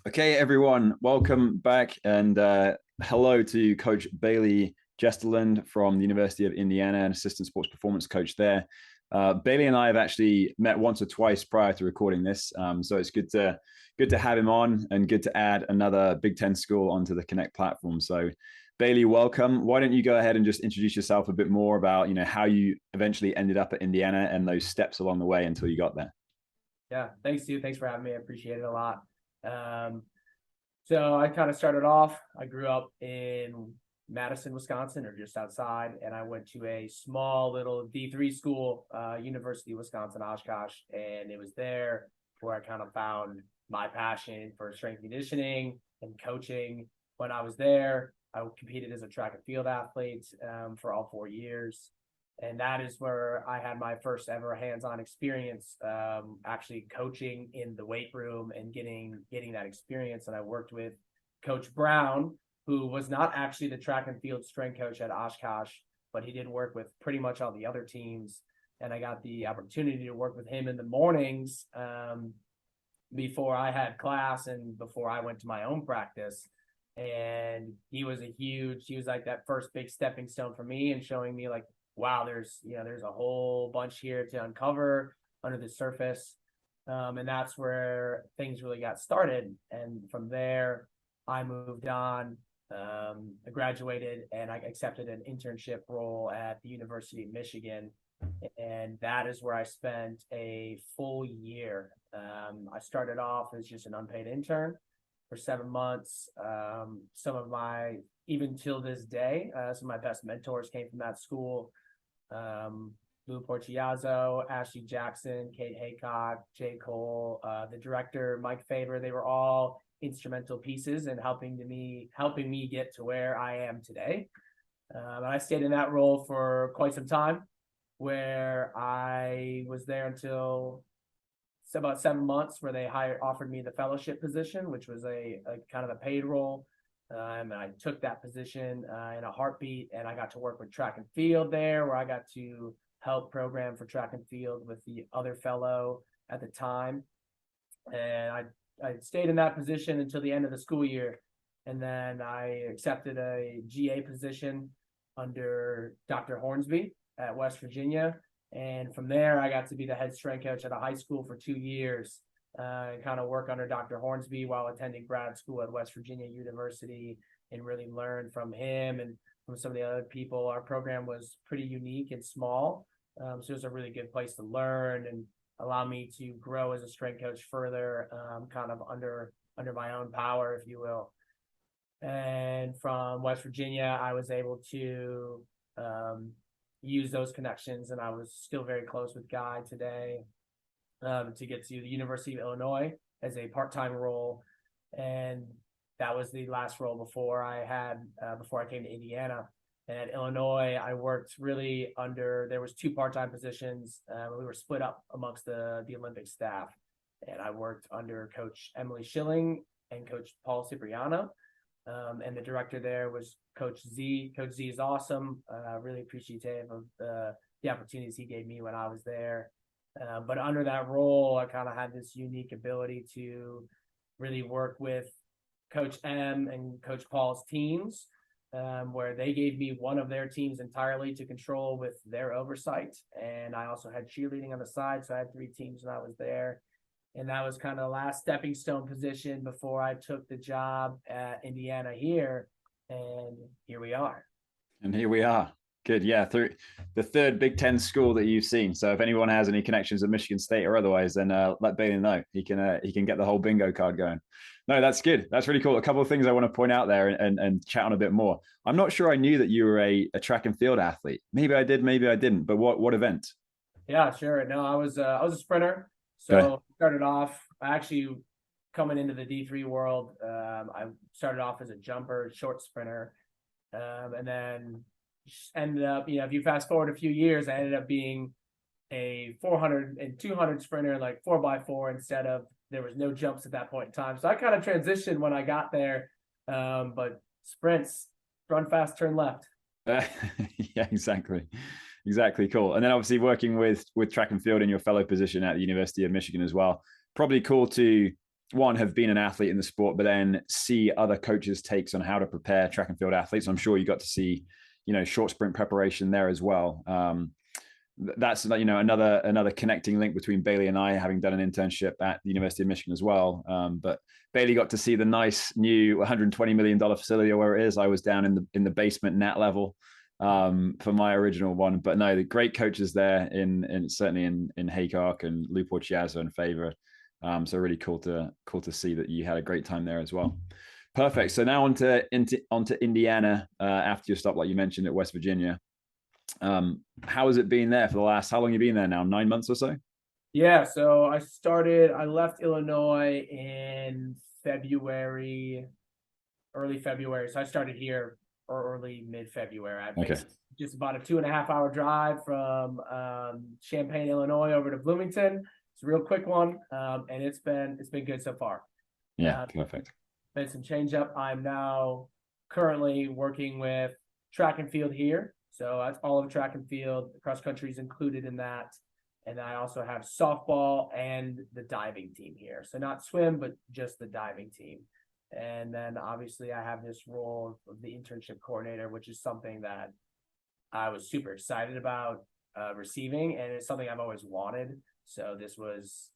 Okay, everyone, welcome back and hello to Coach Bailey Gesteland from the University of Indiana, an assistant sports performance coach there. Bailey and I have actually met once or twice prior to recording this, so it's good to have him on and good to add another Big Ten school onto the Connect platform. So, Bailey, welcome. Why don't you go ahead and just introduce yourself a bit more about how you eventually ended up at Indiana and those steps along the way until you got there. Yeah, thanks, Steve. Thanks for having me. I appreciate it a lot. So I kind of started off, I grew up in Madison, Wisconsin, or just outside, and I went to a small little D3 school, University of Wisconsin, Oshkosh, and it was there where I kind of found my passion for strength conditioning and coaching. When I was there, I competed as a track and field athlete for all 4 years. And that is where I had my first ever hands-on experience, actually coaching in the weight room and getting that experience. And I worked with Coach Brown, who was not actually the track and field strength coach at Oshkosh, but he did work with pretty much all the other teams. And I got the opportunity to work with him in the mornings before I had class and before I went to my own practice. And he was like that first big stepping stone for me and showing me like, wow, there's a whole bunch here to uncover under the surface. And that's where things really got started. And from there, I moved on, I graduated, and I accepted an internship role at the University of Michigan. And that is where I spent a full year. I started off as just an unpaid intern for 7 months. Even till this day, some of my best mentors came from that school. Lou Porciazzo, Ashley Jackson, Kate Haycock, Jay Cole, the director, Mike Faber, they were all instrumental pieces in helping me get to where I am today. And I stayed in that role for quite some time, where I was there until about 7 months, where they offered me the fellowship position, which was a kind of a paid role. And I took that position in a heartbeat, and I got to work with track and field there, where I got to help program for track and field with the other fellow at the time. And I stayed in that position until the end of the school year. And then I accepted a GA position under Dr. Hornsby at West Virginia. And from there, I got to be the head strength coach at a high school for 2 years. Kind of work under Dr. Hornsby while attending grad school at West Virginia University, and really learn from him and from some of the other people. Our program was pretty unique and small, so it was a really good place to learn and allow me to grow as a strength coach further, kind of under my own power, if you will. And from West Virginia, I was able to use those connections, and I was still very close with Guy today. To get to the University of Illinois as a part-time role. And that was the last role before I came to Indiana. And at Illinois, I worked really there was 2 part-time positions. We were split up amongst the Olympic staff. And I worked under Coach Emily Schilling and Coach Paul Cipriano. And the director there was Coach Z. Coach Z is awesome. Really appreciative of the opportunities he gave me when I was there. But under that role, I kind of had this unique ability to really work with Coach M and Coach Paul's teams, where they gave me one of their teams entirely to control with their oversight. And I also had cheerleading on the side, so I had 3 teams when I was there. And that was kind of the last stepping stone position before I took the job at Indiana here. And here we are. And here we are. Good. Yeah. Through the 3rd Big Ten school that you've seen. So if anyone has any connections at Michigan State or otherwise, then let Bailey know. He can get the whole bingo card going. No, that's good. That's really cool. A couple of things I want to point out there and chat on a bit more. I'm not sure I knew that you were a track and field athlete. Maybe I did, maybe I didn't. But what event? Yeah, sure. No, I was a sprinter. So started off actually coming into the D3 world. I started off as a jumper, short sprinter, and then ended up, if you fast forward a few years, I ended up being a 400 and 200 sprinter, like 4x4 instead of, there was no jumps at that point in time. So I kind of transitioned when I got there, but sprints, run fast, turn left. Yeah, exactly. Cool. And then obviously working with track and field in your fellow position at the University of Michigan as well. Probably cool to one, have been an athlete in the sport, but then see other coaches' takes on how to prepare track and field athletes. I'm sure you got to see, short sprint preparation there as well. That's another connecting link between Bailey and I, having done an internship at the University of Michigan as well. But Bailey got to see the nice new $120 million facility, or where it is. I was down in the basement nat level for my original one. But no, the great coaches there in certainly in Haycock and Lou Porciazzo and Favor. So really cool to see that you had a great time there as well. Perfect. So now onto Indiana after your stop, like you mentioned, at West Virginia. How has it been there for the last, how long have you been there now? 9 months or so? Yeah, so I left Illinois in February, early February. So I started here early mid-February. Okay. Just about a 2.5-hour drive from Champaign, Illinois over to Bloomington. It's a real quick one. And it's been good so far. Yeah, perfect. Been some change up. I'm now currently working with track and field here. So that's all of track and field. The cross country is included in that. And I also have softball and the diving team here. So not swim, but just the diving team. And then obviously I have this role of the internship coordinator, which is something that I was super excited about receiving. And it's something I've always wanted. So this was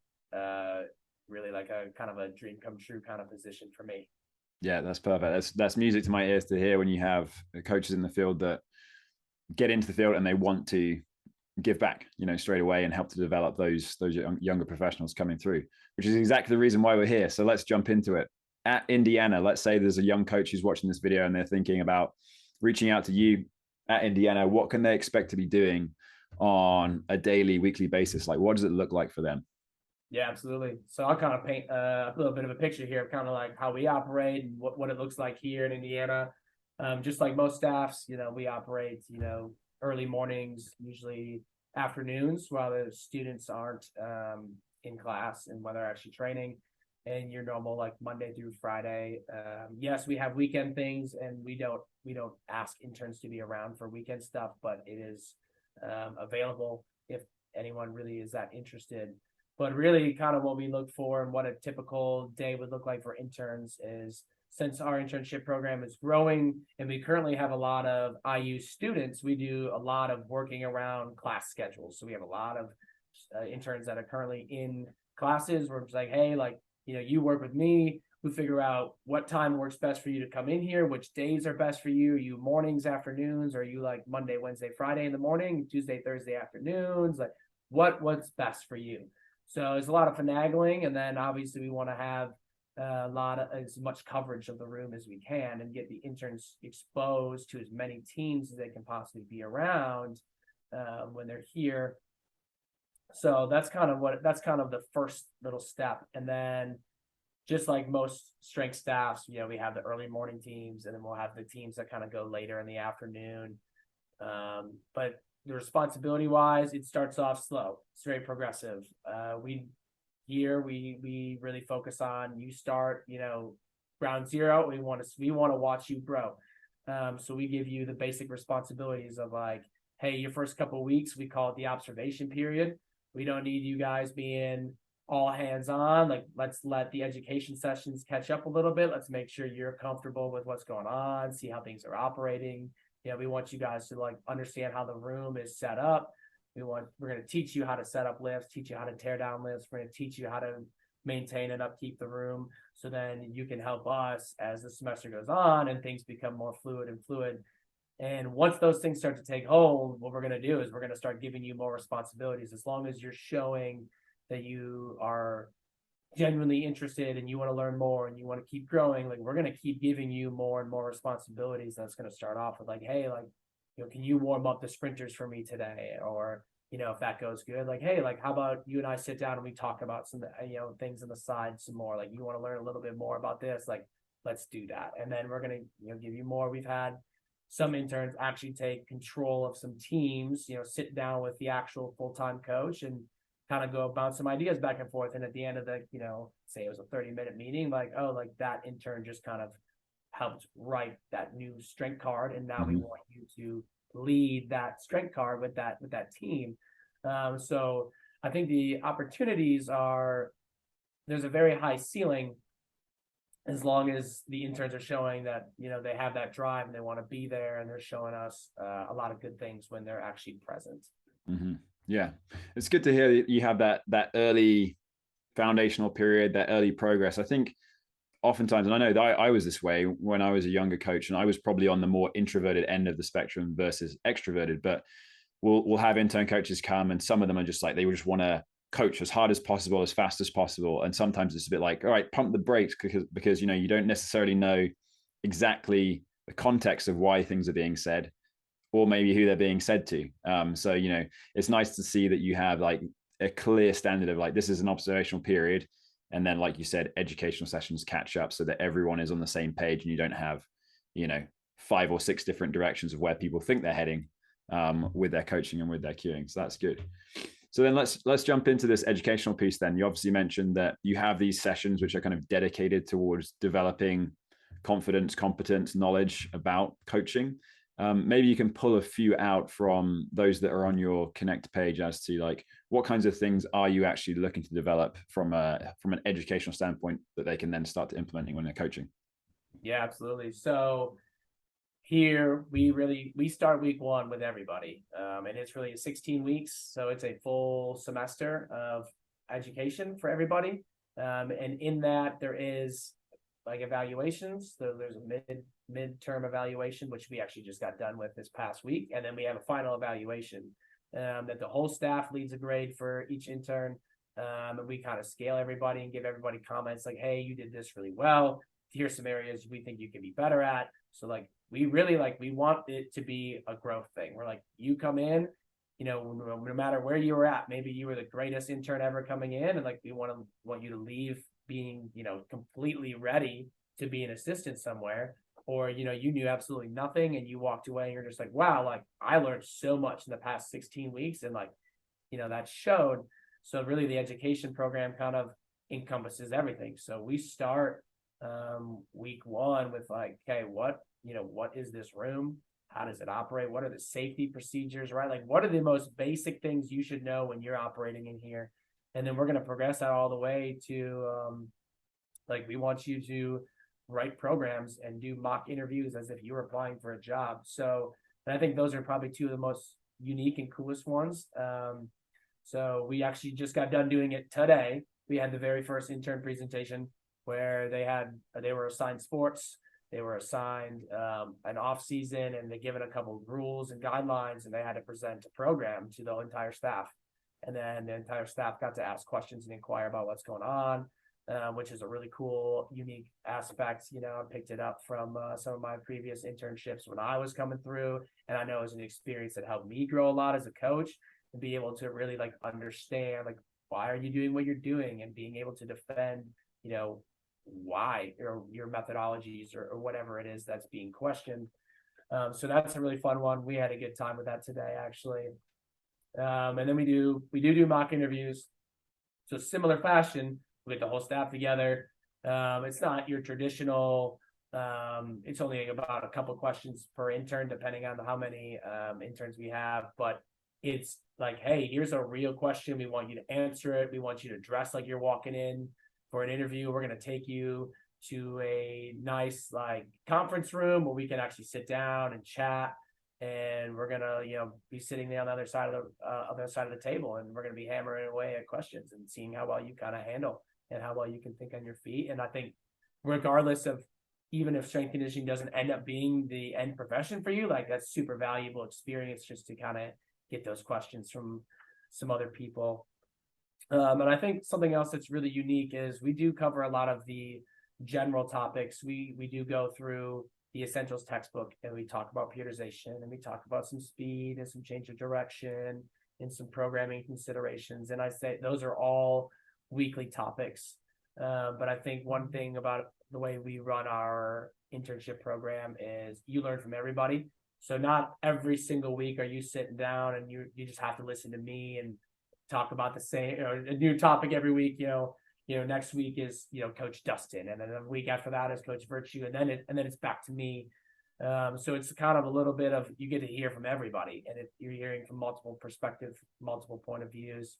really like a kind of a dream come true kind of position for me. Yeah, that's perfect. That's music to my ears to hear when you have coaches in the field that get into the field and they want to give back, straight away and help to develop those younger professionals coming through, which is exactly the reason why we're here. So let's jump into it. At Indiana, let's say there's a young coach who's watching this video and they're thinking about reaching out to you at Indiana. What can they expect to be doing on a daily, weekly basis? Like, what does it look like for them? Yeah, absolutely. So I'll kind of paint a little bit of a picture here of kind of like how we operate and what it looks like here in Indiana. Just like most staffs, we operate, early mornings, usually afternoons while the students aren't in class and while they're actually training, and your normal like Monday through Friday. Yes, we have weekend things, and we don't ask interns to be around for weekend stuff, but it is available if anyone really is that interested. But really kind of what we look for and what a typical day would look like for interns is, since our internship program is growing and we currently have a lot of IU students, we do a lot of working around class schedules. So we have a lot of interns that are currently in classes where it's like, hey, like, you work with me. We figure out what time works best for you to come in here, which days are best for you. Are you mornings, afternoons? Are you like Monday, Wednesday, Friday in the morning, Tuesday, Thursday afternoons? Like what's best for you? So there's a lot of finagling. And then obviously we want to have a lot of as much coverage of the room as we can and get the interns exposed to as many teams as they can possibly be around when they're here. So that's kind of the first little step. And then just like most strength staffs, we have the early morning teams, and then we'll have the teams that kind of go later in the afternoon. But the responsibility wise, it starts off slow. It's very progressive. We really focus on, you start, ground zero. We want to watch you grow. So we give you the basic responsibilities of like, hey, your first couple of weeks, we call it the observation period. We don't need you guys being all hands on. Like, let's let the education sessions catch up a little bit. Let's make sure you're comfortable with what's going on, see how things are operating. We want you guys to like understand how the room is set up. We're going to teach you how to set up lifts, teach you how to tear down lifts. We're going to teach you how to maintain and upkeep the room. So then you can help us as the semester goes on and things become more fluid. And once those things start to take hold, what we're going to do is we're going to start giving you more responsibilities. As long as you're showing that you are genuinely interested and you want to learn more and you want to keep growing, like we're going to keep giving you more and more responsibilities. That's going to start off with like, hey, like, can you warm up the sprinters for me today? Or, if that goes good, like, hey, like, how about you and I sit down and we talk about some, things on the side some more, like you want to learn a little bit more about this, like, let's do that. And then we're going to, give you more. We've had some interns actually take control of some teams, sit down with the actual full-time coach and kind of go bounce some ideas back and forth. And at the end of the, say it was a 30-minute meeting, like, oh, like that intern just kind of helped write that new strength card. And now we want you to lead that strength card with that team. So I think the opportunities are there's a very high ceiling as long as the interns are showing that, they have that drive and they want to be there, and they're showing us a lot of good things when they're actually present. Mm-hmm. Yeah. It's good to hear that you have that early foundational period, that early progress. I think oftentimes, and I know that I was this way when I was a younger coach, and I was probably on the more introverted end of the spectrum versus extroverted, but we'll have intern coaches come, and some of them are just like, they just want to coach as hard as possible, as fast as possible. And sometimes it's a bit like, all right, pump the brakes, because you don't necessarily know exactly the context of why things are being said, or maybe who they're being said to. So it's nice to see that you have like a clear standard of like, this is an observational period, and then, like you said, educational sessions catch up so that everyone is on the same page, and you don't have 5 or 6 different directions of where people think they're heading with their coaching and with their cueing. So that's good. So then let's jump into this educational piece. Then you obviously mentioned that you have these sessions which are kind of dedicated towards developing confidence, competence, knowledge about coaching. Maybe you can pull a few out from those that are on your Connect page as to like, what kinds of things are you actually looking to develop from an educational standpoint that they can then start to implementing when they're coaching? Yeah, absolutely. So here we start week 1 with everybody, and it's really 16 weeks, so it's a full semester of education for everybody, and in that there is like evaluations. So there's a midterm evaluation, which we actually just got done with this past week, and then we have a final evaluation that the whole staff leads a grade for each intern, and we kind of scale everybody and give everybody comments like, hey, you did this really well, here's some areas we think you can be better at. So like, we really we want it to be a growth thing. We're like, you come in, no matter where you were at, maybe you were the greatest intern ever coming in, and like, we want you to leave being, completely ready to be an assistant somewhere, or, you knew absolutely nothing and you walked away and you're just like, wow, like I learned so much in the past 16 weeks. And like, that showed. So really the education program kind of encompasses everything. So we start week 1 with like, okay, what is this room? How does it operate? What are the safety procedures, right? Like, what are the most basic things you should know when you're operating in here? And then we're going to progress that all the way to we want you to write programs and do mock interviews as if you were applying for a job. So, and I think those are probably 2 of the most unique and coolest ones. So we actually just got done doing it today. We had the very first intern presentation where they were assigned sports. They were assigned an off season, and they given a couple of rules and guidelines, and they had to present a program to the entire staff. And then the entire staff got to ask questions and inquire about what's going on, which is a really cool, unique aspect. I picked it up from some of my previous internships when I was coming through, and I know it was an experience that helped me grow a lot as a coach and be able to really understand why are you doing what you're doing, and being able to defend, why, or your methodologies, or whatever it is that's being questioned. So that's a really fun one. We had a good time with that today, actually. And then we do mock interviews. So similar fashion, we get the whole staff together. It's not your traditional, it's only about a couple questions per intern, depending on how many interns we have. But it's like, hey, here's a real question. We want you to answer it. We want you to dress like you're walking in for an interview. We're going to take you to a nice conference room where we can actually sit down and chat. And we're going to, be sitting there on the other side of the table, and we're going to be hammering away at questions and seeing how well you kind of handle and how well you can think on your feet. And I think regardless of, even if strength conditioning doesn't end up being the end profession for you, that's super valuable experience just to kind of get those questions from some other people. And I think something else that's really unique is we do cover a lot of the general topics. We do go through the essentials textbook, and we talk about periodization, and we talk about some speed and some change of direction and some programming considerations. And I say those are all weekly topics. But I think one thing about the way we run our internship program is you learn from everybody. So not every single week are you sitting down and you just have to listen to me and talk about the same, a new topic every week. Next week is, Coach Dustin, and then the week after that is Coach Virtue, and then it's back to me. So it's kind of a little bit of, you get to hear from everybody, and you're hearing from multiple perspectives, multiple point of views.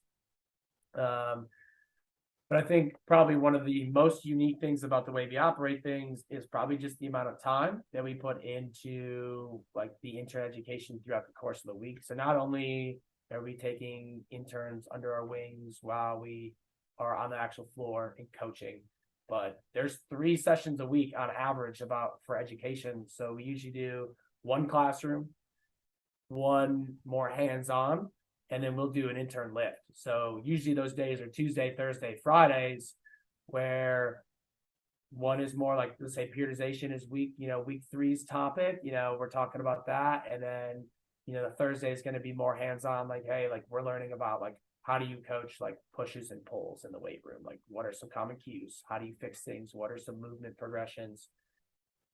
But I think probably one of the most unique things about the way we operate things is probably just the amount of time that we put into like the intern education throughout the course of the week. So not only are we taking interns under our wings while we are on the actual floor and coaching, but there's 3 sessions a week on average about for education. So we usually do one classroom, one more hands-on, and then we'll do an intern lift. So usually those days are Tuesday, Thursday, Fridays, where one is more like, let's say periodization is week 3's topic. We're talking about that. And then, the Thursday is going to be more hands-on, like, hey, like we're learning about like, how do you coach like pushes and pulls in the weight room? Like what are some common cues? How do you fix things? What are some movement progressions?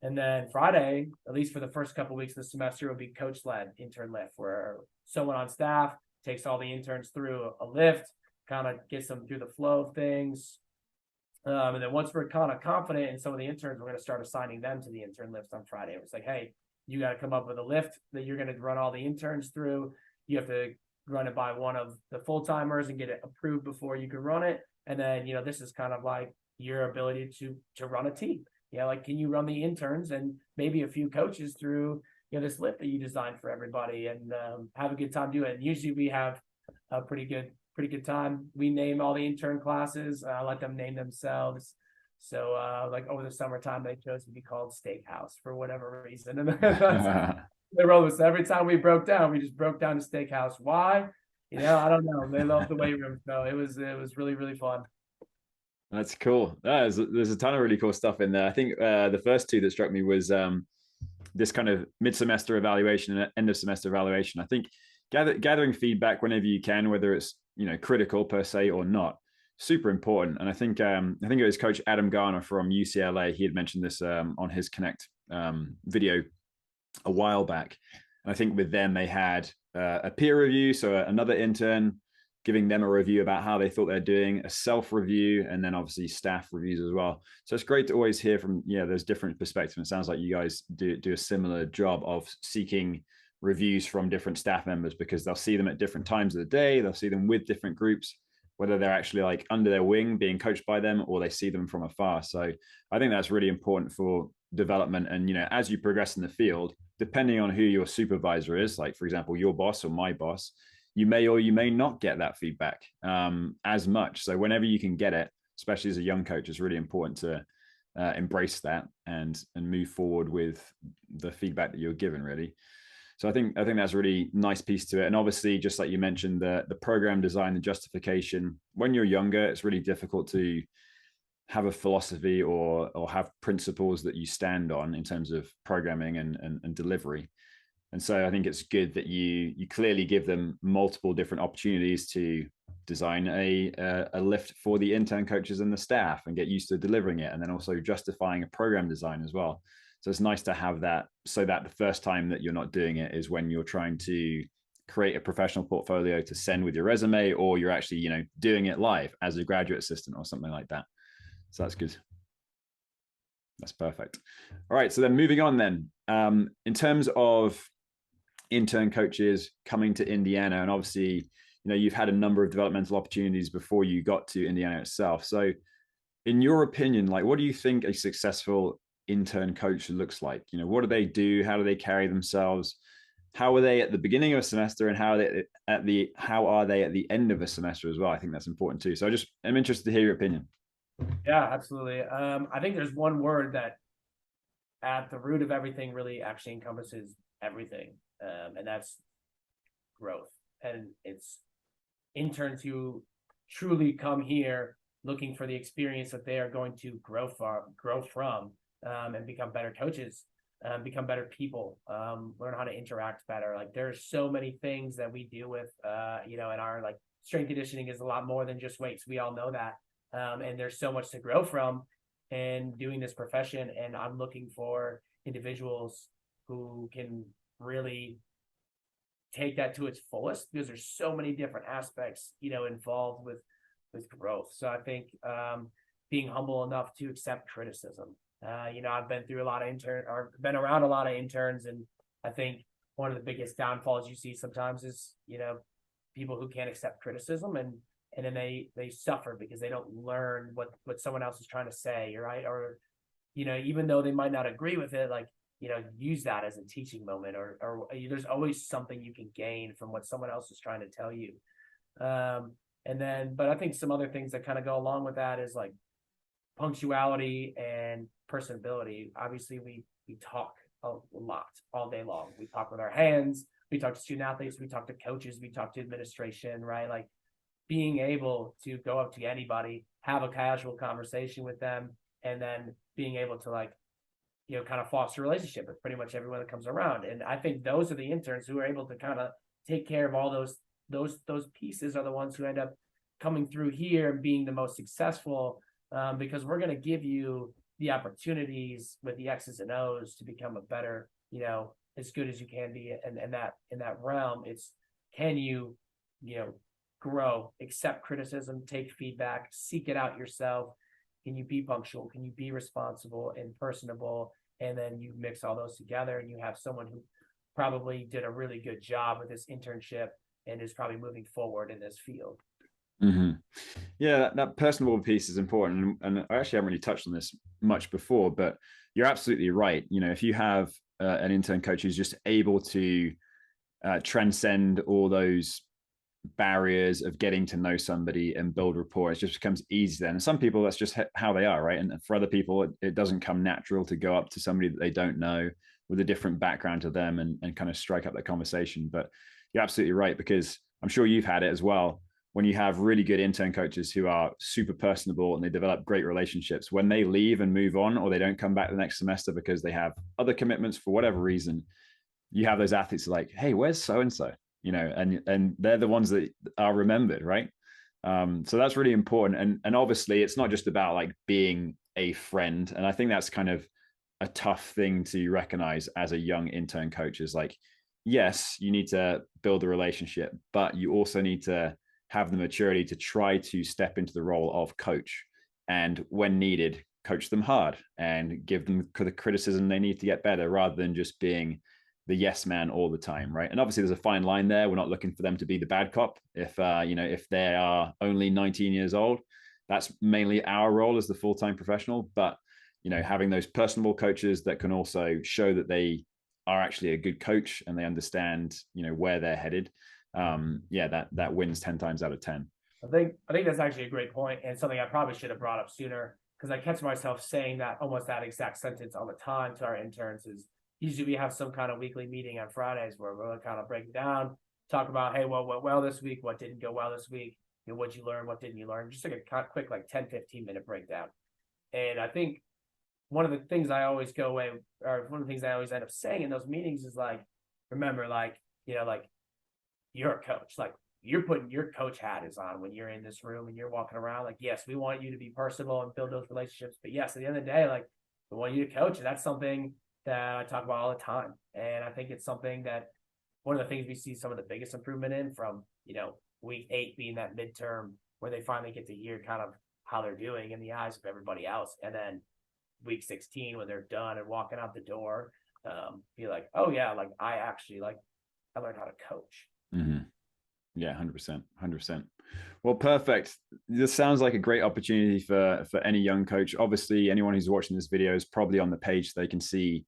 And then Friday, at least for the first couple of weeks of the semester, will be coach-led intern lift, where someone on staff takes all the interns through a lift, kind of gets them through the flow of things. And then once we're kind of confident in some of the interns, we're going to start assigning them to the intern lifts on Friday. It's like, hey, you got to come up with a lift that you're going to run all the interns through. You have to run it by one of the full-timers and get it approved before you can run it. And then, this is kind of like your ability to run a team. Like, can you run the interns and maybe a few coaches through, this lift that you designed for everybody, and have a good time doing it. And usually we have a pretty good time. We name all the intern classes, let them name themselves. So like over the summertime, they chose to be called Steakhouse for whatever reason. And they roll with. Every time we broke down, we just broke down to Steakhouse. Why? I don't know. They love the weight room. So it was really, really fun. That's cool. There's a ton of really cool stuff in there. I think the first 2 that struck me was this kind of mid-semester evaluation and end of semester evaluation. I think gathering feedback whenever you can, whether it's critical per se or not, super important. And I think it was Coach Adam Garner from UCLA. He had mentioned this on his Connect video a while back. And I think with them they had a peer review, so another intern giving them a review about how they thought they're doing, a self-review, and then obviously staff reviews as well. So it's great to always hear from, those different perspectives. And it sounds like you guys do a similar job of seeking reviews from different staff members, because they'll see them at different times of the day. They'll see them with different groups, whether they're actually like under their wing being coached by them, or they see them from afar. So I think that's really important for development. And, as you progress in the field, depending on who your supervisor is, like for example, your boss or my boss, you may or you may not get that feedback as much. So whenever you can get it, especially as a young coach, it's really important to embrace that and move forward with the feedback that you're given, really. So I think that's a really nice piece to it. And obviously, just like you mentioned, the program design and justification, when you're younger, it's really difficult to have a philosophy or have principles that you stand on in terms of programming and delivery. And so I think it's good that you clearly give them multiple different opportunities to design a lift for the intern coaches and the staff and get used to delivering it, and then also justifying a program design as well. So it's nice to have that, so that the first time that you're not doing it is when you're trying to create a professional portfolio to send with your resume, or you're actually doing it live as a graduate assistant or something like that. So that's good. That's perfect. All right, so then moving on then, in terms of intern coaches coming to Indiana, and obviously, you've had a number of developmental opportunities before you got to Indiana itself. So in your opinion, like, what do you think a successful intern coach looks like? What do they do? How do they carry themselves? How are they at the beginning of a semester, and how are they at the end of a semester as well? I think that's important too. So I'm interested to hear your opinion. Yeah, absolutely. I think there's one word that at the root of everything really actually encompasses everything. And that's growth. And it's interns who truly come here looking for the experience that they are going to grow from, and become better coaches, become better people, learn how to interact better. Like, there's so many things that we deal with, and our like strength conditioning is a lot more than just weights. We all know that. And there's so much to grow from in doing this profession. And I'm looking for individuals who can really take that to its fullest, because there's so many different aspects, involved with growth. So I think being humble enough to accept criticism. I've been through been around a lot of interns, and I think one of the biggest downfalls you see sometimes is, people who can't accept criticism and then they suffer because they don't learn what someone else is trying to say, right? Or, even though they might not agree with it, like, use that as a teaching moment, or there's always something you can gain from what someone else is trying to tell you. But I think some other things that kind of go along with that is like punctuality and personability. Obviously, we talk a lot all day long. We talk with our hands. We talk to student athletes. We talk to coaches. We talk to administration, right? Like being able to go up to anybody, have a casual conversation with them, and then being able to like, kind of foster a relationship with pretty much everyone that comes around. And I think those are the interns who are able to kind of take care of all those pieces are the ones who end up coming through here and being the most successful, because we're going to give you the opportunities with the X's and O's to become a better, as good as you can be. And in that realm, it's, can you, grow, accept criticism, take feedback, seek it out yourself. Can you be punctual? Can you be responsible and personable? And then you mix all those together and you have someone who probably did a really good job with this internship and is probably moving forward in this field. Mm-hmm. Yeah, that personable piece is important. And I actually haven't really touched on this much before, but you're absolutely right. If you have an intern coach who's just able to transcend all those barriers of getting to know somebody and build rapport, it just becomes easy then. And some people, that's just how they are, right? And for other people, it doesn't come natural to go up to somebody that they don't know with a different background to them and kind of strike up that conversation. But you're absolutely right, because I'm sure you've had it as well. When you have really good intern coaches who are super personable and they develop great relationships, when they leave and move on, or they don't come back the next semester because they have other commitments for whatever reason, you have those athletes like, hey, where's so-and-so? And they're the ones that are remembered, right? So that's really important. And obviously it's not just about like being a friend. And I think that's kind of a tough thing to recognize as a young intern coach, is like, yes, you need to build a relationship, but you also need to have the maturity to try to step into the role of coach, and when needed, coach them hard and give them the criticism they need to get better, rather than just being the yes man all the time, right? And obviously there's a fine line there. We're not looking for them to be the bad cop. If they are only 19 years old, that's mainly our role as the full-time professional. But having those personable coaches that can also show that they are actually a good coach and they understand where they're headed, that wins 10 times out of 10. I think that's actually a great point, and something I probably should have brought up sooner, because I catch myself saying that almost that exact sentence all the time to our interns. Is usually we have some kind of weekly meeting on Fridays where we'll kind of break down, talk about, hey, what went well this week, what didn't go well this week, what'd you learn, what didn't you learn, just like a quick like 10-15 minute breakdown. And I think one of the things I always go away, or one of the things I always end up saying in those meetings is like, remember, like, like you're a coach, like you're putting your coach hat is on when you're in this room and you're walking around. Like, yes, we want you to be personable and build those relationships, but yes, at the end of the day, like we want you to coach. And that's something that I talk about all the time. And I think it's something that one of the things we see some of the biggest improvement in from, week 8 being that midterm where they finally get to hear kind of how they're doing in the eyes of everybody else. And then week 16, when they're done and walking out the door, be like, oh yeah, like I actually I learned how to coach. Mm-hmm. Yeah, 100%. Well, perfect. This sounds like a great opportunity for any young coach. Obviously, anyone who's watching this video is probably on the page. They can see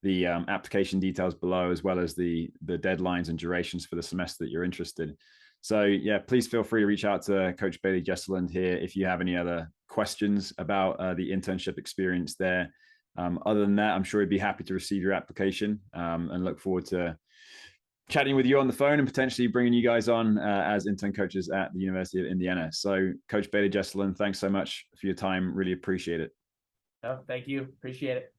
the application details below, as well as the deadlines and durations for the semester that you're interested. So yeah, please feel free to reach out to Coach Bailey Gesteland here if you have any other questions about the internship experience there. Other than that, I'm sure he'd be happy to receive your application, and look forward to chatting with you on the phone and potentially bringing you guys on as intern coaches at the University of Indiana. So Coach Bailey Gesteland, thanks so much for your time. Really appreciate it. Oh, thank you. Appreciate it.